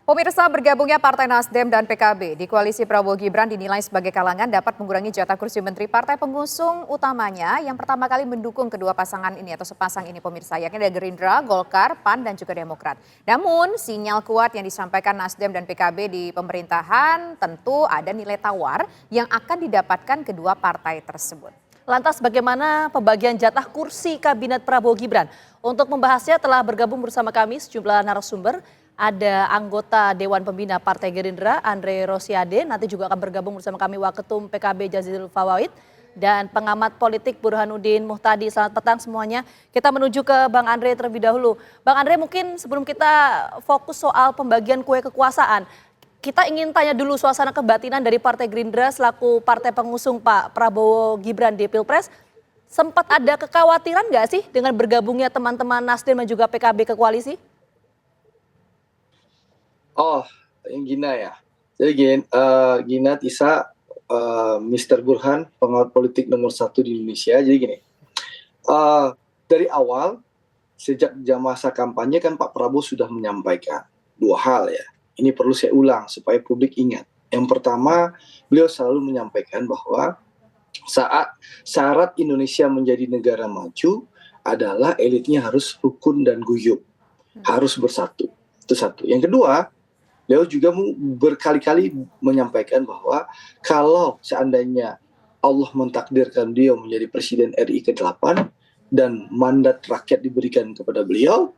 Pemirsa, bergabungnya Partai Nasdem dan PKB di koalisi Prabowo Gibran dinilai sebagai kalangan dapat mengurangi jatah kursi menteri partai pengusung utamanya yang pertama kali mendukung kedua pasangan ini atau sepasang ini pemirsa, yakni ada Gerindra, Golkar, PAN dan juga Demokrat. Namun sinyal kuat yang disampaikan Nasdem dan PKB di pemerintahan tentu ada nilai tawar yang akan didapatkan kedua partai tersebut. Lantas bagaimana pembagian jatah kursi kabinet Prabowo Gibran? Untuk membahasnya telah bergabung bersama kami sejumlah narasumber. Ada anggota Dewan Pembina Partai Gerindra, Andre Rosiade, nanti juga akan bergabung bersama kami Waketum PKB Jazilul Fawait, dan pengamat politik Burhanuddin Muhtadi. Selamat petang semuanya. Kita menuju ke Bang Andre terlebih dahulu. Bang Andre, mungkin sebelum kita fokus soal pembagian kue kekuasaan, kita ingin tanya dulu suasana kebatinan dari Partai Gerindra selaku partai pengusung Pak Prabowo Gibran di Pilpres. Sempat ada kekhawatiran nggak sih dengan bergabungnya teman-teman Nasdem dan juga PKB ke koalisi? Oh, yang Gina ya. Jadi Gina Tisa, Mr. Burhan, pengamat politik nomor 1 di Indonesia. Jadi gini, dari awal, sejak masa kampanye kan Pak Prabowo sudah menyampaikan dua hal ya. Ini perlu saya ulang supaya publik ingat. Yang pertama, beliau selalu menyampaikan bahwa saat syarat Indonesia menjadi negara maju adalah elitnya harus rukun dan guyup, harus bersatu. Itu satu. Yang kedua, beliau juga berkali-kali menyampaikan bahwa kalau seandainya Allah mentakdirkan beliau menjadi Presiden RI ke-8 dan mandat rakyat diberikan kepada beliau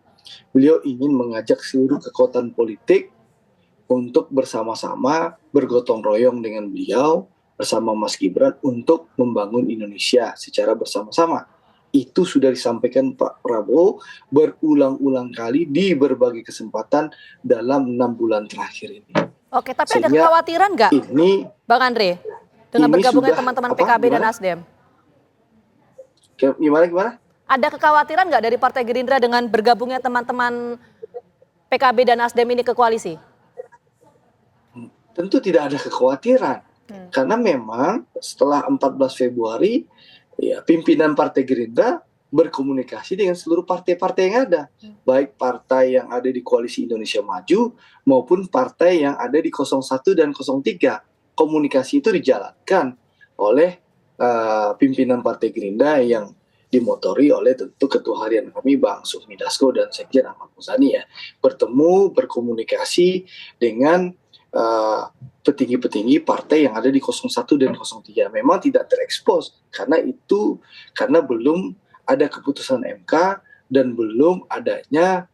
ingin mengajak seluruh kekuatan politik untuk bersama-sama bergotong royong dengan beliau bersama Mas Gibran untuk membangun Indonesia secara bersama-sama. Itu sudah disampaikan Pak Prabowo berulang-ulang kali di berbagai kesempatan dalam 6 bulan terakhir ini. Oke, tapi ada kekhawatiran nggak, Bang Andre, dengan bergabungnya teman-teman PKB dan Nasdem? Gimana? Ada kekhawatiran nggak dari Partai Gerindra dengan bergabungnya teman-teman PKB dan Nasdem ini ke koalisi? Tentu tidak ada kekhawatiran. Karena memang setelah 14 Februari, ya, pimpinan Partai Gerindra berkomunikasi dengan seluruh partai-partai yang ada. Baik partai yang ada di Koalisi Indonesia Maju maupun partai yang ada di 01 dan 03. Komunikasi itu dijalankan oleh pimpinan Partai Gerindra yang dimotori oleh tentu Ketua Harian kami Bang Sufmi Dasko dan Sekjen Ahmad Muzani ya. Berkomunikasi dengan petinggi-petinggi partai yang ada di 01 dan 03. Memang tidak terekspos karena belum ada keputusan MK dan belum adanya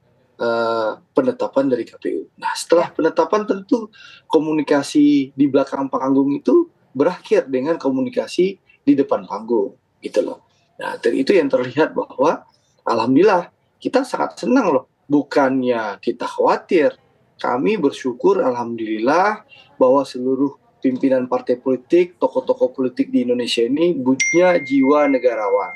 penetapan dari KPU. Nah, setelah penetapan tentu komunikasi di belakang panggung itu berakhir dengan komunikasi di depan panggung, gitu loh. Nah, dari itu yang terlihat bahwa alhamdulillah kita sangat senang loh, bukannya kita khawatir. Kami bersyukur alhamdulillah bahwa seluruh pimpinan partai politik, tokoh-tokoh politik di Indonesia ini punya jiwa negarawan.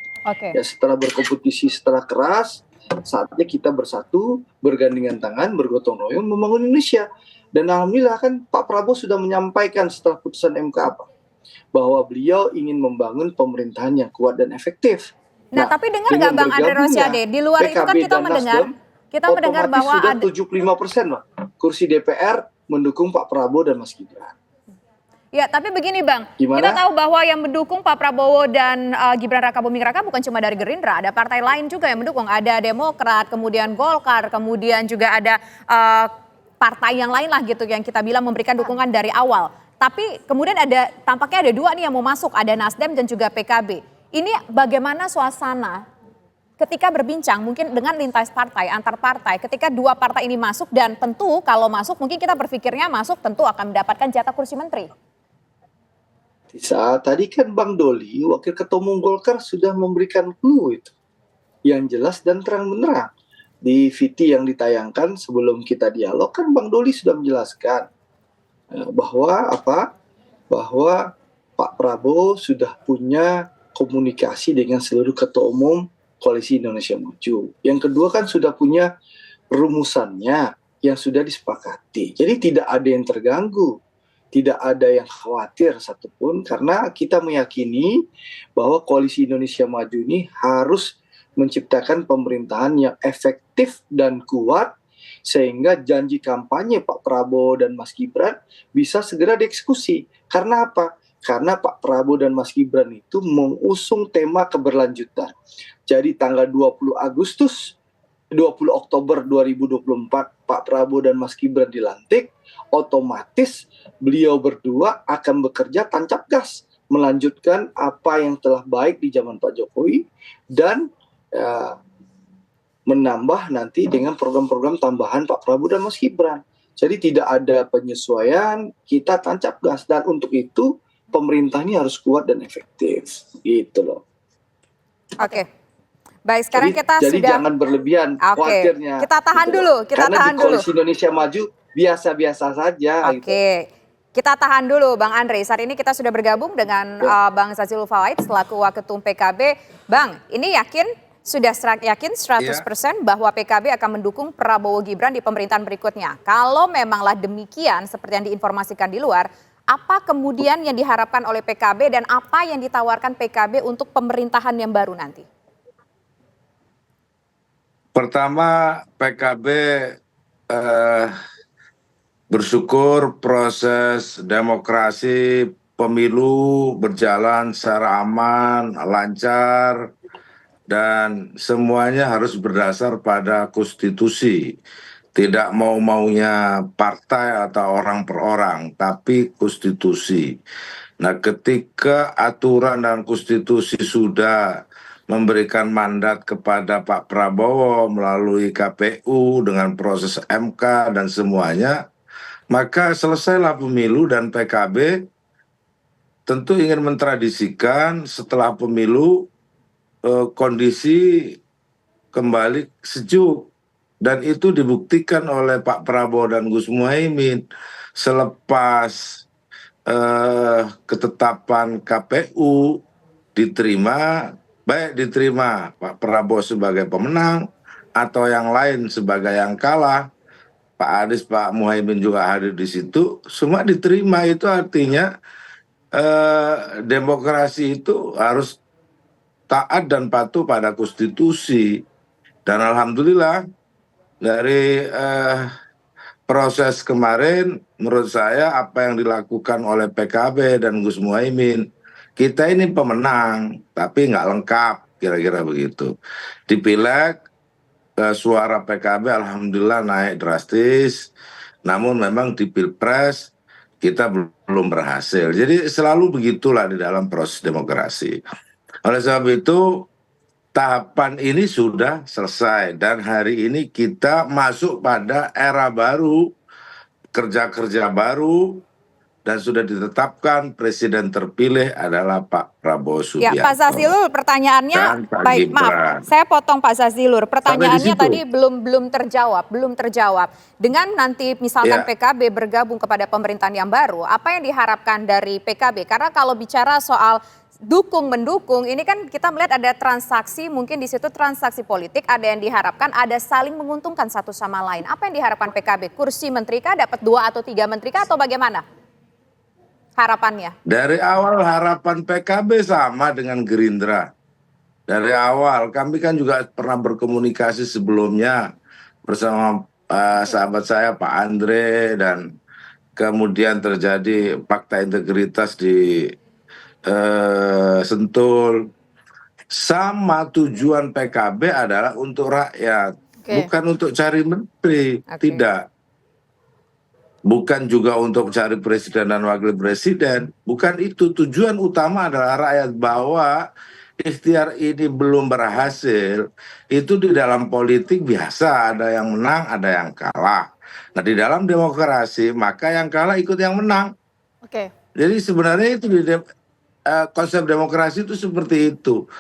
Ya, setelah berkompetisi setelah keras, saatnya kita bersatu, bergandengan tangan, bergotong royong membangun Indonesia. Dan alhamdulillah kan Pak Prabowo sudah menyampaikan setelah putusan MK bahwa beliau ingin membangun pemerintahan yang kuat dan efektif. Nah, tapi dengar nggak Bang Andre Rosiade, di luar itu kan kita mendengar bahwa sudah 75% loh kursi DPR mendukung Pak Prabowo dan Mas Gibran. Ya, tapi begini Bang, Gimana? kita tahu bahwa yang mendukung Pak Prabowo dan Gibran Rakabuming Raka bukan cuma dari Gerindra, ada partai lain juga yang mendukung, ada Demokrat, kemudian Golkar, kemudian juga ada partai yang lain lah gitu yang kita bilang memberikan dukungan dari awal. Tapi kemudian tampaknya ada dua nih yang mau masuk, ada Nasdem dan juga PKB. Ini bagaimana suasana ketika berbincang mungkin dengan lintas partai, antar partai, ketika dua partai ini masuk dan tentu kalau masuk mungkin kita berpikirnya masuk tentu akan mendapatkan jatah kursi menteri. Tadi kan Bang Doli, Wakil Ketua Umum Golkar sudah memberikan clue itu. Yang jelas dan terang benderang. Di VT yang ditayangkan sebelum kita dialog kan Bang Doli sudah menjelaskan bahwa Pak Prabowo sudah punya komunikasi dengan seluruh ketua umum Koalisi Indonesia Maju. Yang kedua kan sudah punya rumusannya yang sudah disepakati. Jadi tidak ada yang terganggu, tidak ada yang khawatir satupun karena kita meyakini bahwa Koalisi Indonesia Maju ini harus menciptakan pemerintahan yang efektif dan kuat sehingga janji kampanye Pak Prabowo dan Mas Gibran bisa segera dieksekusi. Karena apa? Karena Pak Prabowo dan Mas Gibran itu mengusung tema keberlanjutan. Jadi tanggal 20 Oktober 2024 Pak Prabowo dan Mas Gibran dilantik, otomatis beliau berdua akan bekerja tancap gas melanjutkan apa yang telah baik di zaman Pak Jokowi dan menambah nanti dengan program-program tambahan Pak Prabowo dan Mas Gibran. Jadi tidak ada penyesuaian, kita tancap gas, dan untuk itu pemerintah ini harus kuat dan efektif, gitu loh. Oke. Baik, sekarang Jadi jangan berlebihan khawatirnya. Kita tahan gitu. dulu, kita Karena tahan di dulu. Koalisi Indonesia Maju biasa-biasa saja. Oke. Gitu. Kita tahan dulu Bang Andre. Saat ini kita sudah bergabung dengan Bang Zazilul Fawait selaku Waketum PKB. Bang, ini sudah yakin 100% bahwa PKB akan mendukung Prabowo Gibran di pemerintahan berikutnya. Kalau memanglah demikian seperti yang diinformasikan di luar, apa kemudian yang diharapkan oleh PKB dan apa yang ditawarkan PKB untuk pemerintahan yang baru nanti? Pertama, PKB bersyukur proses demokrasi pemilu berjalan secara aman, lancar, dan semuanya harus berdasar pada konstitusi. Tidak mau-maunya partai atau orang per orang, tapi konstitusi. Nah, ketika aturan dan konstitusi sudah memberikan mandat kepada Pak Prabowo melalui KPU dengan proses MK dan semuanya, maka selesailah pemilu dan PKB tentu ingin mentradisikan setelah pemilu kondisi kembali sejuk. Dan itu dibuktikan oleh Pak Prabowo dan Gus Muhaimin selepas ketetapan KPU diterima, baik diterima Pak Prabowo sebagai pemenang atau yang lain sebagai yang kalah. Pak Anies, Pak Muhaimin juga hadir di situ, semua diterima. Itu artinya demokrasi itu harus taat dan patuh pada konstitusi. Dan alhamdulillah dari proses kemarin, menurut saya apa yang dilakukan oleh PKB dan Gus Muhaimin, kita ini pemenang, tapi nggak lengkap, kira-kira begitu. Di Pileg, suara PKB alhamdulillah naik drastis, namun memang di Pilpres kita belum berhasil. Jadi selalu begitulah di dalam proses demokrasi. Oleh sebab itu tahapan ini sudah selesai dan hari ini kita masuk pada era baru, kerja-kerja baru, dan sudah ditetapkan presiden terpilih adalah Pak Prabowo Subianto. Ya, Pak Zazilul, pertanyaannya, baik, maaf, saya potong Pak Zazilul. Pertanyaannya tadi belum terjawab. Dengan nanti misalkan PKB bergabung kepada pemerintahan yang baru, apa yang diharapkan dari PKB? Karena kalau bicara soal dukung-mendukung, ini kan kita melihat ada transaksi, mungkin di situ transaksi politik, ada yang diharapkan, ada saling menguntungkan satu sama lain. Apa yang diharapkan PKB? Kursi menteri kah, dapat 2 atau 3 menteri kah, atau bagaimana harapannya? Dari awal harapan PKB sama dengan Gerindra. Dari awal, kami kan juga pernah berkomunikasi sebelumnya bersama sahabat saya Pak Andre, dan kemudian terjadi fakta integritas di Sentul. Sama tujuan PKB adalah untuk rakyat, bukan untuk cari menteri, tidak. Bukan juga untuk cari presiden dan wakil presiden, bukan itu. Tujuan utama adalah rakyat, bahwa ikhtiar ini belum berhasil. Itu di dalam politik biasa, ada yang menang, ada yang kalah. Nah, di dalam demokrasi, maka yang kalah ikut yang menang. Jadi sebenarnya itu konsep demokrasi itu seperti itu.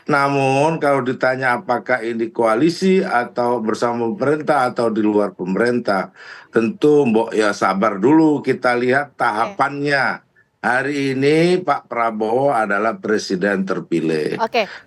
Namun kalau ditanya apakah ini koalisi atau bersama pemerintah atau di luar pemerintah, tentu mbok ya sabar dulu, kita lihat tahapannya. Hari ini Pak Prabowo adalah presiden terpilih.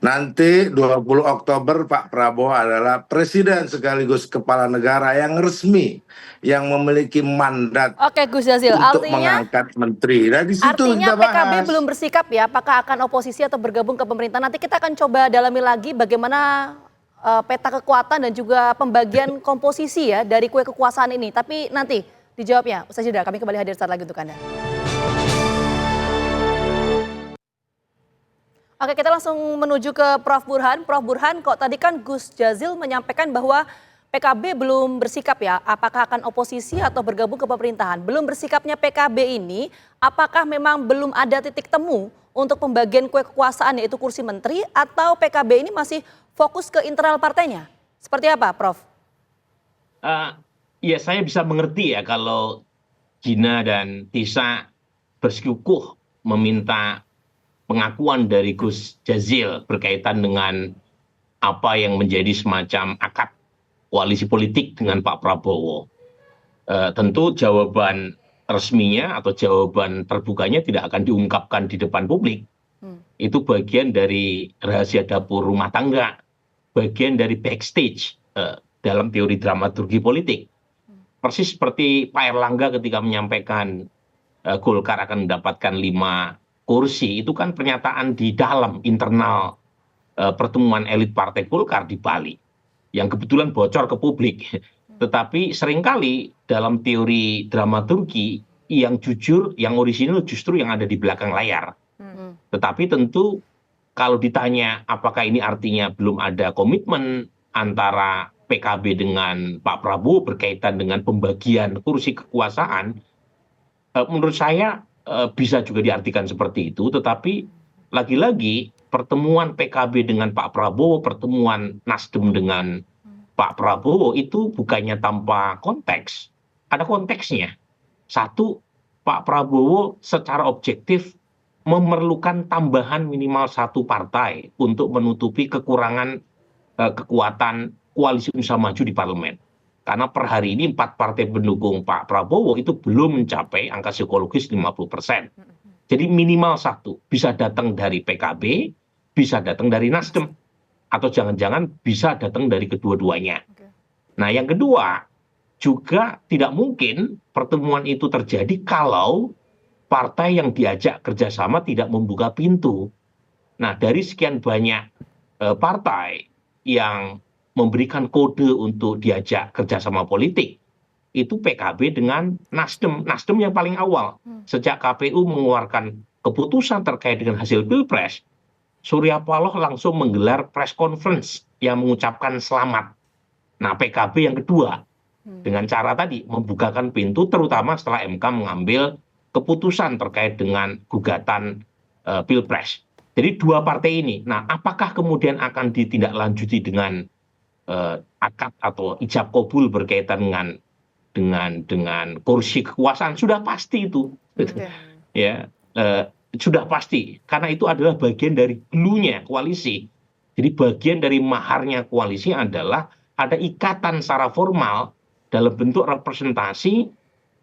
Nanti 20 Oktober Pak Prabowo adalah presiden sekaligus kepala negara yang resmi, yang memiliki mandat Gus Jazil, untuk mengangkat menteri. Nah, di situ artinya kita bahas. PKB belum bersikap ya, apakah akan oposisi atau bergabung ke pemerintah. Nanti kita akan coba dalami lagi bagaimana peta kekuatan dan juga pembagian komposisi ya dari kue kekuasaan ini. Tapi nanti dijawabnya usai jeda, kami kembali hadir saat lagi untuk Anda. Oke, kita langsung menuju ke Prof. Burhan. Prof. Burhan, kok tadi kan Gus Jazil menyampaikan bahwa PKB belum bersikap ya, apakah akan oposisi atau bergabung ke pemerintahan. Belum bersikapnya PKB ini, apakah memang belum ada titik temu untuk pembagian kue kekuasaan yaitu kursi menteri, atau PKB ini masih fokus ke internal partainya? Seperti apa, Prof? Ya, saya bisa mengerti ya kalau Gina dan Tisa bersikukuh meminta pengakuan dari Gus Jazil berkaitan dengan apa yang menjadi semacam akad koalisi politik dengan Pak Prabowo. Tentu jawaban resminya atau jawaban terbukanya tidak akan diungkapkan di depan publik. Itu bagian dari rahasia dapur rumah tangga, bagian dari backstage dalam teori dramaturgi politik. Persis seperti Pak Erlangga ketika menyampaikan Golkar akan mendapatkan 5 kursi, itu kan pernyataan di dalam internal pertemuan elit Partai Golkar di Bali yang kebetulan bocor ke publik. Tetapi seringkali dalam teori dramaturgi yang jujur, yang orisinal justru yang ada di belakang layar. Tetapi tentu kalau ditanya apakah ini artinya belum ada komitmen antara PKB dengan Pak Prabowo berkaitan dengan pembagian kursi kekuasaan, menurut saya bisa juga diartikan seperti itu. Tetapi lagi-lagi pertemuan PKB dengan Pak Prabowo, pertemuan Nasdem dengan Pak Prabowo itu bukannya tanpa konteks, ada konteksnya. Satu, Pak Prabowo secara objektif memerlukan tambahan minimal 1 partai untuk menutupi kekurangan kekuatan koalisi Indonesia Maju di parlemen. Karena per hari ini 4 partai pendukung Pak Prabowo itu belum mencapai angka psikologis 50%. Jadi minimal 1, bisa datang dari PKB, bisa datang dari Nasdem, atau jangan-jangan bisa datang dari kedua-duanya. Nah, yang kedua, juga tidak mungkin pertemuan itu terjadi kalau partai yang diajak kerjasama tidak membuka pintu. Nah, dari sekian banyak partai yang memberikan kode untuk diajak kerjasama politik, itu PKB dengan Nasdem. Nasdem yang paling awal. Sejak KPU mengeluarkan keputusan terkait dengan hasil Pilpres, Surya Paloh langsung menggelar press conference yang mengucapkan selamat. Nah, PKB yang kedua, dengan cara tadi membukakan pintu terutama setelah MK mengambil keputusan terkait dengan gugatan Pilpres. Jadi 2 partai ini. Nah, apakah kemudian akan ditindaklanjuti dengan akad atau ijab kabul berkaitan dengan kursi kekuasaan? Sudah pasti itu. Ya, sudah pasti, karena itu adalah bagian dari glue-nya koalisi. Jadi bagian dari maharnya koalisi adalah ada ikatan secara formal dalam bentuk representasi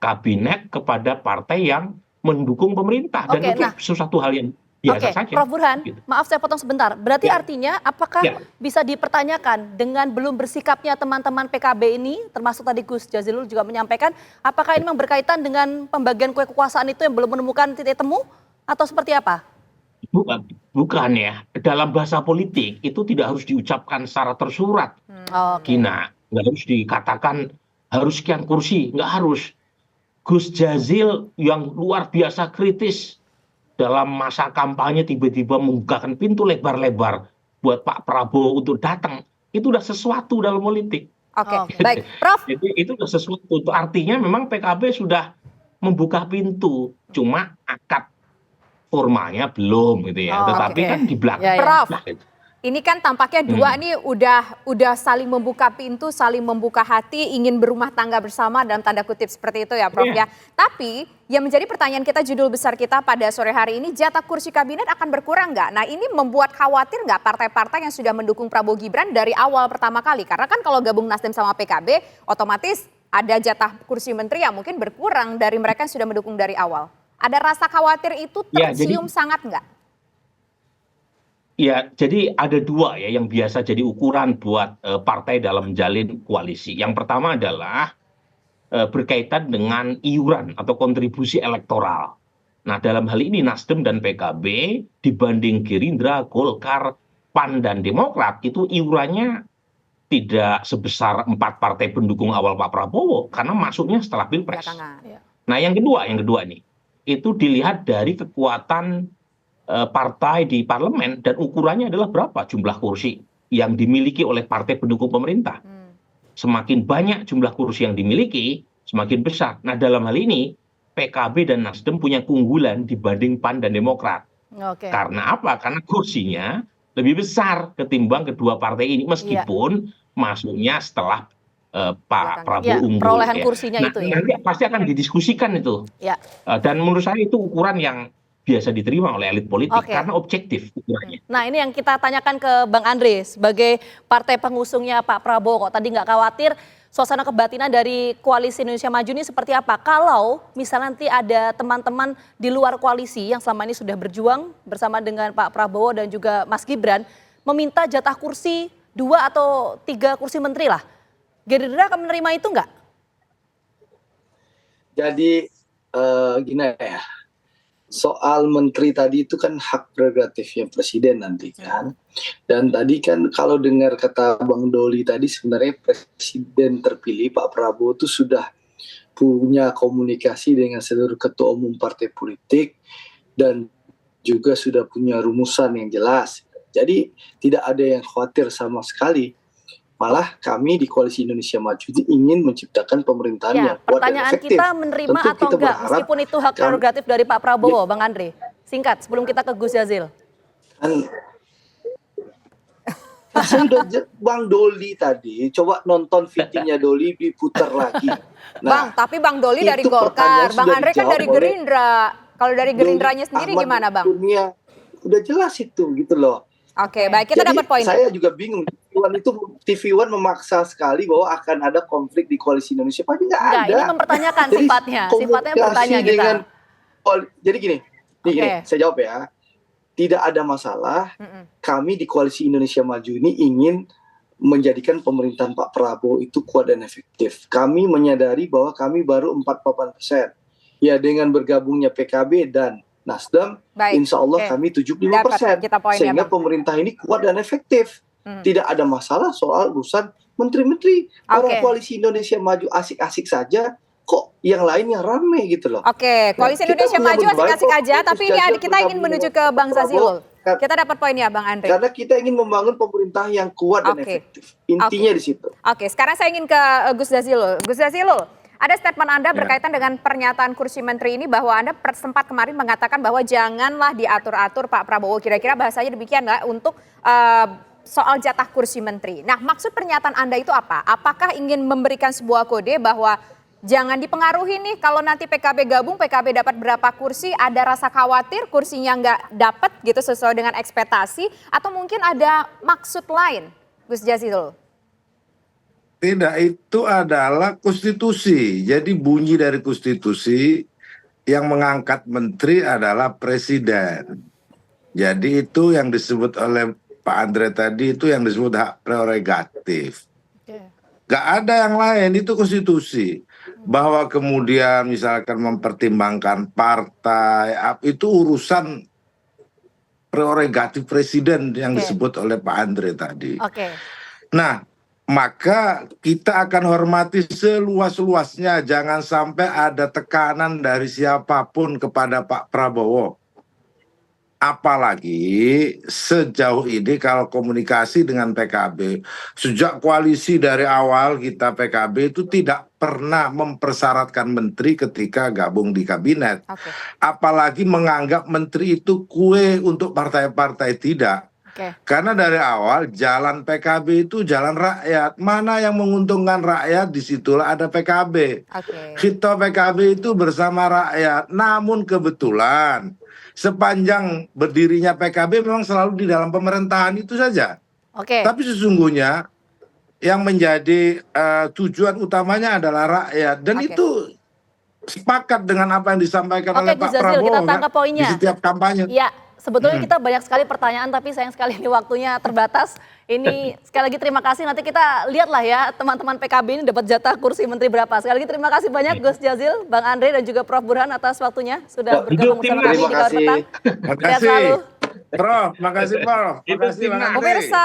kabinet kepada partai yang mendukung pemerintah. Dan itu sesuatu hal yang biasa saja. Prof. Burhan, maaf saya potong sebentar. Berarti artinya apakah bisa dipertanyakan dengan belum bersikapnya teman-teman PKB ini, termasuk tadi Gus Jazilul juga menyampaikan, apakah ini memang berkaitan dengan pembagian kue kekuasaan itu yang belum menemukan titik temu? Atau seperti apa? Bukan ya. Dalam bahasa politik itu tidak harus diucapkan secara tersurat. Gina, nggak harus dikatakan harus sekian kursi, nggak harus. Gus Jazil yang luar biasa kritis dalam masa kampanye tiba-tiba membukakan pintu lebar-lebar buat Pak Prabowo untuk datang. Itu udah sesuatu dalam politik. Oke, baik. Prof. Jadi itu udah sesuatu. Itu artinya memang PKB sudah membuka pintu. Cuma akad formalnya belum gitu ya, tetapi kan di belakang. Prof, ini kan tampaknya dua nih udah saling membuka pintu, saling membuka hati, ingin berumah tangga bersama dalam tanda kutip seperti itu ya Prof ya. Tapi yang menjadi pertanyaan kita, judul besar kita pada sore hari ini, jatah kursi kabinet akan berkurang nggak? Nah, ini membuat khawatir nggak partai-partai yang sudah mendukung Prabowo Gibran dari awal pertama kali? Karena kan kalau gabung Nasdem sama PKB, otomatis ada jatah kursi menteri yang mungkin berkurang dari mereka yang sudah mendukung dari awal. Ada rasa khawatir itu tercium sangat nggak? Ya, jadi ada 2 ya yang biasa jadi ukuran buat partai dalam menjalin koalisi. Yang pertama adalah berkaitan dengan iuran atau kontribusi elektoral. Nah, dalam hal ini Nasdem dan PKB dibanding Gerindra, Golkar, PAN, dan Demokrat itu iurannya tidak sebesar 4 partai pendukung awal Pak Prabowo karena masuknya setelah Pilpres. Belakangan. Nah, yang kedua nih, itu dilihat dari kekuatan partai di parlemen dan ukurannya adalah berapa jumlah kursi yang dimiliki oleh partai pendukung pemerintah. Semakin banyak jumlah kursi yang dimiliki, semakin besar. Nah, dalam hal ini PKB dan Nasdem punya keunggulan dibanding PAN dan Demokrat. Oke. Karena apa? Karena kursinya lebih besar ketimbang kedua partai ini meskipun masuknya setelah Pak Prabowo Ya, unggul. perolehan Ya. kursinya Nah, itu ya. nanti pasti akan didiskusikan itu. Ya. Dan menurut saya itu ukuran yang biasa diterima oleh elit politik Oke. karena objektif ukurannya. Nah, ini yang kita tanyakan ke Bang Andre sebagai partai pengusungnya Pak Prabowo. Kok tadi nggak khawatir suasana kebatinan dari Koalisi Indonesia Maju ini seperti apa? Kalau misalnya nanti ada teman-teman di luar koalisi yang selama ini sudah berjuang bersama dengan Pak Prabowo dan juga Mas Gibran meminta jatah kursi 2 atau 3 kursi menteri lah. Gerindra akan menerima itu nggak? Jadi gini ya, soal menteri tadi itu kan hak prerogatifnya presiden nanti kan. Dan tadi kan kalau dengar kata Bang Doli tadi sebenarnya presiden terpilih Pak Prabowo itu sudah punya komunikasi dengan seluruh ketua umum partai politik dan juga sudah punya rumusan yang jelas. Jadi tidak ada yang khawatir sama sekali. Malah kami di Koalisi Indonesia Maju itu ingin menciptakan pemerintahan Ya, yang kuat dan pertanyaan efektif. kita menerima Tentu atau kita enggak berharap meskipun itu hak prerogatif dari Pak Prabowo, Bang Andre. Singkat sebelum kita ke Gus Jazil. kan saya udah Bang Doli tadi, coba nonton videonya Doli diputar lagi. Bang, tapi Bang Doli dari itu Golkar, pertanyaan Bang sudah Andre kan dijawab dari oleh Gerindra. Kalau dari Gerindranya sendiri Ahmad gimana, Bang? Kurnia. Udah jelas itu gitu loh. Oke, baik, kita Jadi dapat poin. saya juga bingung. TV One memaksa sekali bahwa akan ada konflik di Koalisi Indonesia. Padahal nggak Enggak, ada. ini mempertanyakan Jadi sifatnya komunikasi bertanya kita. Jadi gini, Oke. saya jawab ya. Tidak ada masalah. Kami di Koalisi Indonesia Maju ini ingin menjadikan pemerintahan Pak Prabowo itu kuat dan efektif. Kami menyadari bahwa kami baru 48%. Ya, dengan bergabungnya PKB dan Nasdem, Baik, insya Allah oke. kami 75%. Dapat kita poinnya, Sehingga Bang. pemerintah ini kuat dan efektif. Tidak ada masalah soal urusan menteri-menteri. Orang Oke. Koalisi Indonesia Maju asik-asik saja, kok yang lain yang rame gitu loh. Oke, Koalisi Kita Indonesia punya Maju berbagai asik-asik aja, kok, tapi ini Gus Jazil kita ingin bergabung menuju dengan ke Bang Prabowo. Zazilul. Kan- Kita dapat poinnya, Bang Andre. Karena kita ingin membangun pemerintah yang kuat dan Oke. efektif. Intinya di situ. Oke, sekarang saya ingin ke Gus Jazilul. Gus Jazilul, ada statement Anda berkaitan dengan pernyataan kursi menteri ini bahwa Anda sempat kemarin mengatakan bahwa janganlah diatur-atur Pak Prabowo. Kira-kira bahasanya demikian nggak untuk soal jatah kursi menteri. Nah, maksud pernyataan Anda itu apa? Apakah ingin memberikan sebuah kode bahwa jangan dipengaruhi nih kalau nanti PKB gabung, PKB dapat berapa kursi, ada rasa khawatir kursinya nggak dapat gitu sesuai dengan ekspektasi, atau mungkin ada maksud lain, Gus Jazilul? Tidak, itu adalah konstitusi. Jadi bunyi dari konstitusi yang mengangkat menteri adalah presiden. Jadi itu yang disebut oleh Pak Andre tadi, itu yang disebut hak prerogatif. Gak ada yang lain, itu konstitusi. Bahwa kemudian misalkan mempertimbangkan partai, itu urusan prerogatif presiden yang disebut oleh Pak Andre tadi. Oke. Nah, maka kita akan hormati seluas-luasnya. Jangan sampai ada tekanan dari siapapun kepada Pak Prabowo. Apalagi sejauh ini kalau komunikasi dengan PKB, sejak koalisi dari awal kita PKB itu tidak pernah mempersyaratkan menteri ketika gabung di kabinet. Oke. Apalagi menganggap menteri itu kue untuk partai-partai, tidak. Oke. Karena dari awal jalan PKB itu jalan rakyat. Mana yang menguntungkan rakyat, disitulah ada PKB. Oke. Kita PKB itu bersama rakyat. Namun kebetulan sepanjang berdirinya PKB memang selalu di dalam pemerintahan itu saja. Oke. Tapi sesungguhnya yang menjadi tujuan utamanya adalah rakyat. Dan Oke. itu sepakat dengan apa yang disampaikan Oke, oleh Gus Pak Jazil, Prabowo kita kan, tangkap poinnya. di setiap kampanye. Ya, sebetulnya kita banyak sekali pertanyaan, tapi sayang sekali ini waktunya terbatas. Ini sekali lagi terima kasih, nanti kita lihatlah ya teman-teman PKB ini dapat jatah kursi menteri berapa. Sekali lagi terima kasih banyak Gus Jazil, Bang Andre dan juga Prof Burhan atas waktunya sudah bergabung bersama kami di Terima Kawar kasih. Petang. Terima Sehat selalu. kasih. Prof, makasih Prof. Itu Makasih Bang timnas. Andre. Pemirsa